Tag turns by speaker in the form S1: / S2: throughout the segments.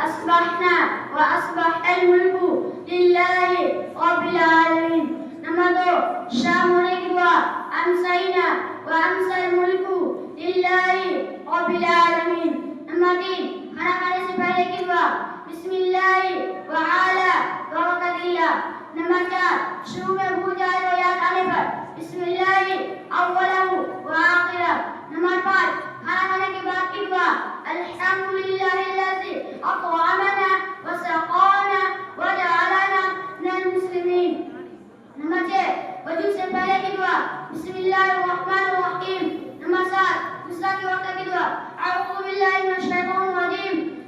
S1: أصبحنا وأصبح الملك لله رب العالمين. Nomor 2, الشام نجوى أمسينا وأمسى الملك لله رب العالمين. Nomor 3, خلقنا سبحانه كدوى بسم الله وعلى بركة الله. Nomor 4, شروع بوجه الويات ألفا بسم الله أوله وآخره. Nomor 5, خلقنا كدوى الحمد لله الذي أطعمنا وسقانا وجعلنا من المسلمين. Nomor 6, wajib sempurna kedua Bismillahirrahmanirrahim. Nomor 7, Ustaz waktu kedua A'udzu billahi minasyaitonir rajim.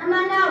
S1: Nomor 9,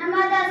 S1: Nomor 10,